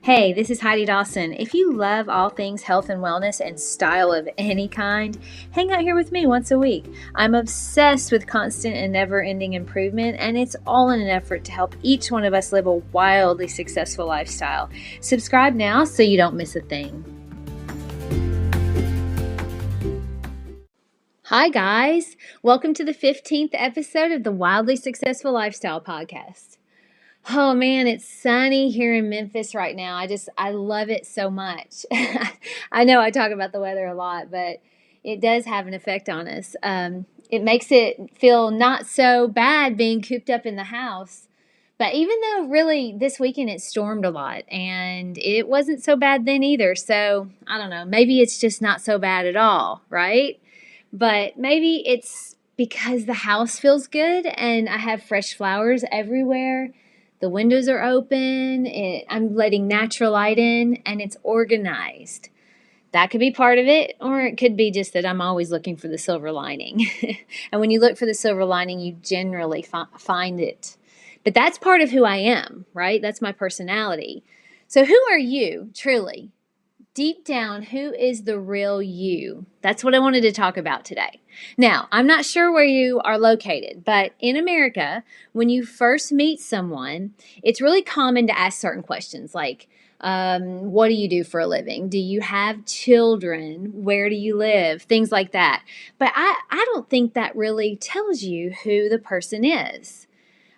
Hey, this is Heidi Dawson. If you love all things health and wellness and style of any kind, hang out here with me once a week. I'm obsessed with constant and never-ending improvement, and it's all in an effort to help each one of us live a wildly successful lifestyle. Subscribe now so you don't miss a thing. Hi, guys. Welcome to the 15th episode of the Wildly Successful Lifestyle Podcast. Oh man, it's sunny here in Memphis right now. I love it so much. I know I talk about the weather a lot, but it does have an effect on us. It makes it feel not so bad being cooped up in the house. But even though really this weekend it stormed a lot and it wasn't so bad then either. So I don't know, maybe it's just not so bad at all, right? But maybe it's because the house feels good and I have fresh flowers everywhere. The windows are open, I'm letting natural light in, and it's organized. That could be part of it, or it could be just that I'm always looking for the silver lining. And when you look for the silver lining, you generally find it. But that's part of who I am, right? That's my personality. So who are you, truly? Deep down, who is the real you? That's what I wanted to talk about today. Now, I'm not sure where you are located, but in America, when you first meet someone, it's really common to ask certain questions like, what do you do for a living? Do you have children? Where do you live? Things like that. But I don't think that really tells you who the person is.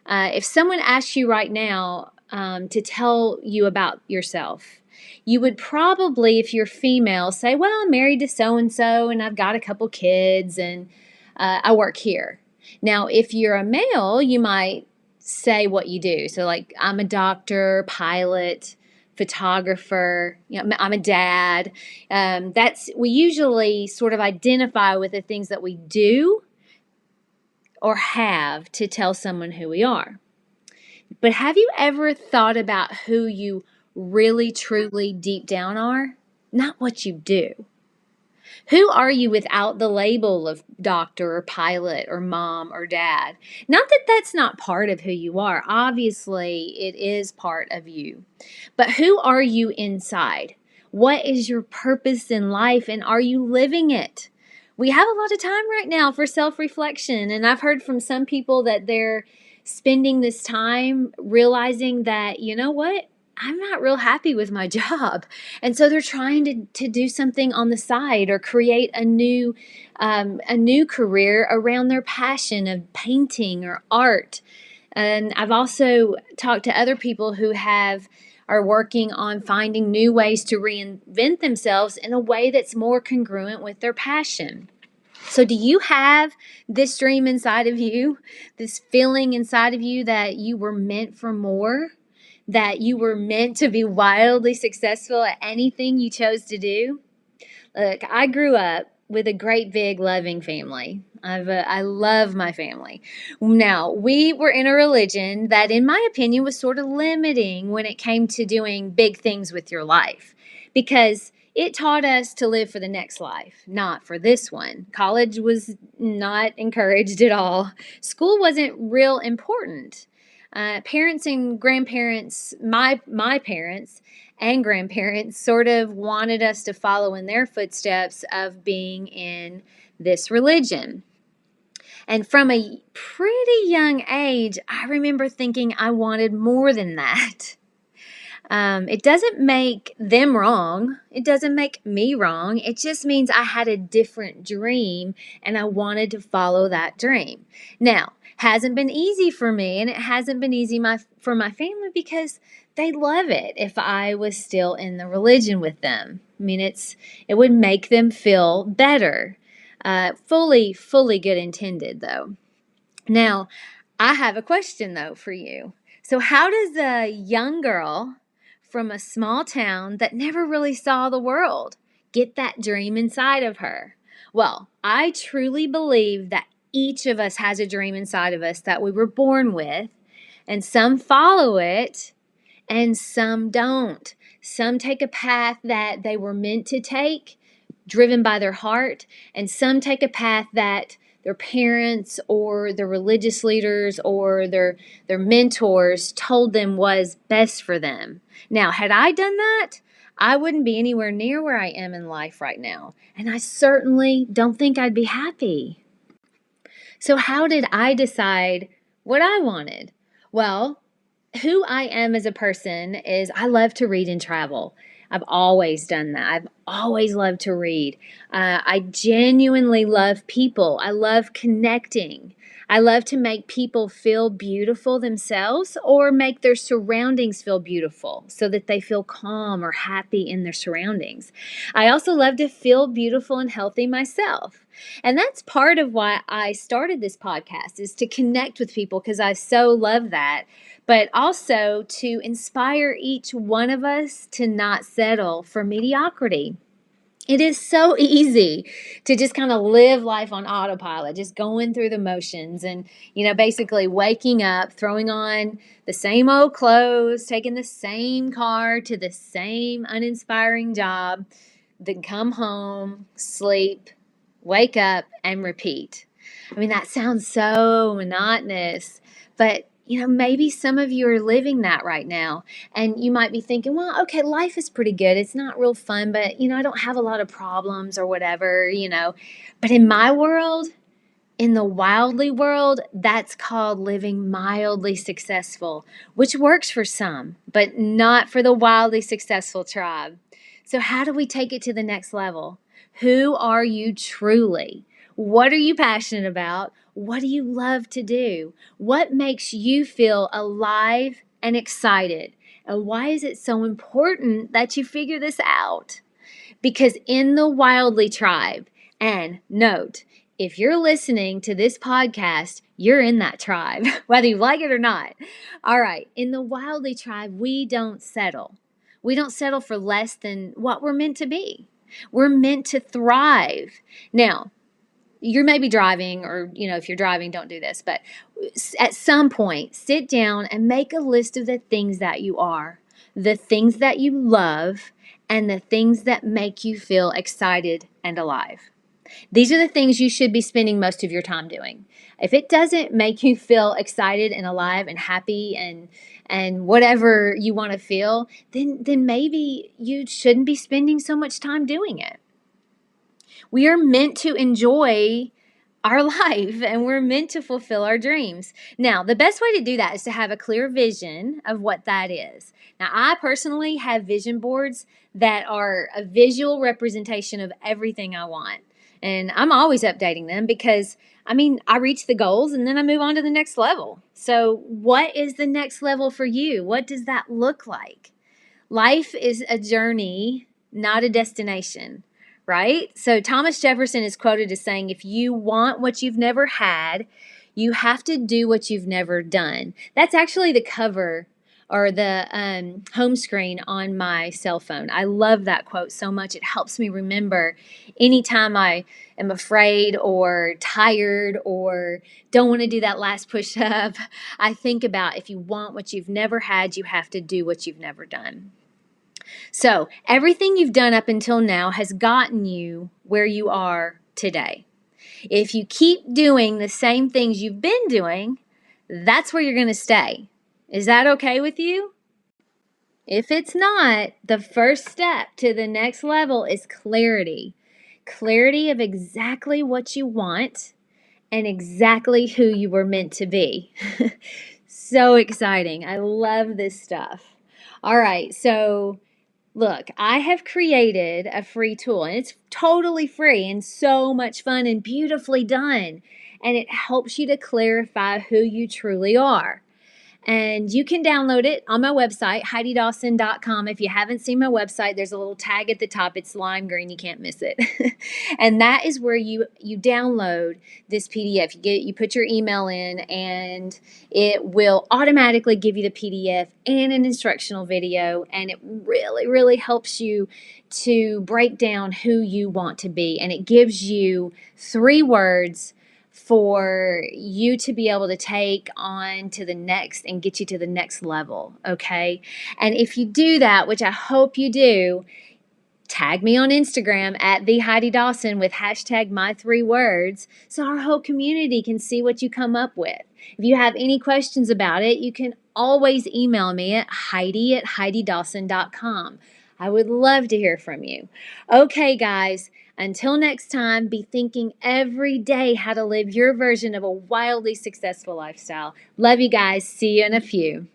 If someone asks you right now to tell you about yourself, you would probably, if you're female, say, well, I'm married to so-and-so and I've got a couple kids and I work here. Now, if you're a male, you might say what you do. So like, I'm a doctor, pilot, photographer, I'm a dad. We usually sort of identify with the things that we do or have to tell someone who we are. But have you ever thought about who you really, truly deep down are? Not what you do. Who are you without the label of doctor or pilot or mom or dad? Not that that's not part of who you are. Obviously, it is part of you. But who are you inside? What is your purpose in life, and are you living it? We have a lot of time right now for self-reflection, and I've heard from some people that they're spending this time realizing that, you know what? I'm not real happy with my job. And so they're trying to do something on the side or create a new career around their passion of painting or art. And I've also talked to other people who are working on finding new ways to reinvent themselves in a way that's more congruent with their passion. So do you have this dream inside of you, this feeling inside of you that you were meant for more, that you were meant to be wildly successful at anything you chose to do? Look, I grew up with a great, big, loving family. I love my family. Now, we were in a religion that, in my opinion, was sort of limiting when it came to doing big things with your life, because it taught us to live for the next life, not for this one. College was not encouraged at all. School wasn't real important. Parents and grandparents, my parents and grandparents sort of wanted us to follow in their footsteps of being in this religion. And from a pretty young age, I remember thinking I wanted more than that. It doesn't make them wrong. It doesn't make me wrong. It just means I had a different dream and I wanted to follow that dream. Now, hasn't been easy for me, and it hasn't been easy for my family because they love it if I was still in the religion with them. I mean, it would make them feel better. Fully good intended, though. Now, I have a question, though, for you. So how does a young girl from a small town that never really saw the world get that dream inside of her? Well, I truly believe that each of us has a dream inside of us that we were born with, and some follow it and some don't. Some take a path that they were meant to take, driven by their heart, and some take a path that their parents or their religious leaders or their mentors told them was best for them. Now, had I done that, I wouldn't be anywhere near where I am in life right now. And I certainly don't think I'd be happy. So how did I decide what I wanted? Well, who I am as a person is I love to read and travel. I've always done that. I've always loved to read. I genuinely love people. I love connecting. I love to make people feel beautiful themselves or make their surroundings feel beautiful so that they feel calm or happy in their surroundings. I also love to feel beautiful and healthy myself. And that's part of why I started this podcast, is to connect with people because I so love that, but also to inspire each one of us to not settle for mediocrity. It is so easy to just kind of live life on autopilot, just going through the motions and, basically waking up, throwing on the same old clothes, taking the same car to the same uninspiring job, then come home, sleep, wake up, and repeat. I mean, that sounds so monotonous, but maybe some of you are living that right now. And you might be thinking, well, okay, life is pretty good. It's not real fun, but, I don't have a lot of problems or whatever. But in my world, in the Wildly world, that's called living mildly successful, which works for some, but not for the wildly successful tribe. So how do we take it to the next level? Who are you truly? What are you passionate about? What do you love to do? What makes you feel alive and excited? And why is it so important that you figure this out? Because in the Wildly tribe, and note, if you're listening to this podcast, you're in that tribe, whether you like it or not. All right, in the Wildly tribe, we don't settle. We don't settle for less than what we're meant to be. We're meant to thrive. Now, you may be driving, or, if you're driving, don't do this, but at some point, sit down and make a list of the things that you are, the things that you love, and the things that make you feel excited and alive. These are the things you should be spending most of your time doing. If it doesn't make you feel excited and alive and happy and whatever you want to feel, then maybe you shouldn't be spending so much time doing it. We are meant to enjoy our life and we're meant to fulfill our dreams. Now, the best way to do that is to have a clear vision of what that is. Now, I personally have vision boards that are a visual representation of everything I want. And I'm always updating them because, I reach the goals and then I move on to the next level. So what is the next level for you? What does that look like? Life is a journey, not a destination, right? So Thomas Jefferson is quoted as saying, if you want what you've never had, you have to do what you've never done. That's actually the cover or the home screen on my cell phone. I love that quote so much. It helps me remember anytime I am afraid or tired or don't want to do that last push-up. I think about, if you want what you've never had, you have to do what you've never done. So everything you've done up until now has gotten you where you are today. If you keep doing the same things you've been doing, that's where you're going to stay. Is that okay with you? If it's not, the first step to the next level is clarity. Clarity of exactly what you want and exactly who you were meant to be. So exciting. I love this stuff. All right, so look, I have created a free tool, and it's totally free and so much fun and beautifully done. And it helps you to clarify who you truly are. And you can download it on my website, HeidiDawson.com. If you haven't seen my website, there's a little tag at the top. It's lime green. You can't miss it. And that is where you download this PDF. You put your email in, and it will automatically give you the PDF and an instructional video. And it really, really helps you to break down who you want to be. And it gives you 3 words for you to be able to take on to the next and get you to the next level, okay? And if you do that, which I hope you do, Tag me on Instagram at the Heidi Dawson with hashtag my3words so our whole community can see what you come up with. If you have any questions about it, you can always email me at heidi@heididawson.com. I would love to hear from you. Okay, guys, until next time, be thinking every day how to live your version of a wildly successful lifestyle. Love you guys. See you in a few.